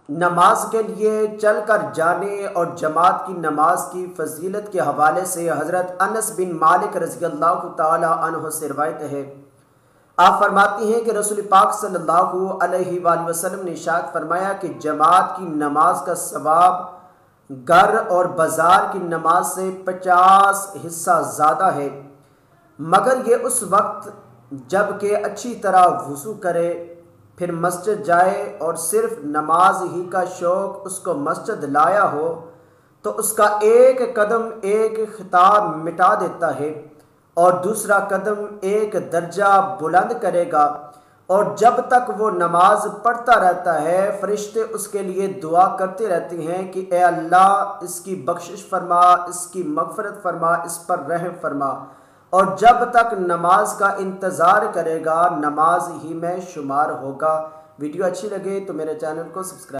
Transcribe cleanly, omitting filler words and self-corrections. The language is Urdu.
نماز کے لیے چل کر جانے اور جماعت کی نماز کی فضیلت کے حوالے سے حضرت انس بن مالک رضی اللہ تعالی عنہ سے روایت ہے۔ آپ فرماتی ہیں کہ رسول پاک صلی اللہ علیہ وآلہ وسلم نے ارشاد فرمایا کہ جماعت کی نماز کا ثواب گھر اور بازار کی نماز سے 50 حصہ زیادہ ہے، مگر یہ اس وقت جب کہ اچھی طرح وضو کرے، پھر مسجد جائے اور صرف نماز ہی کا شوق اس کو مسجد لایا ہو تو اس کا ایک قدم ایک خطاب مٹا دیتا ہے اور دوسرا قدم ایک درجہ بلند کرے گا، اور جب تک وہ نماز پڑھتا رہتا ہے فرشتے اس کے لیے دعا کرتے رہتے ہیں کہ اے اللہ اس کی بخشش فرما، اس کی مغفرت فرما، اس پر رحم فرما، اور جب تک نماز کا انتظار کرے گا نماز ہی میں شمار ہوگا۔ ویڈیو اچھی لگے تو میرے چینل کو سبسکرائب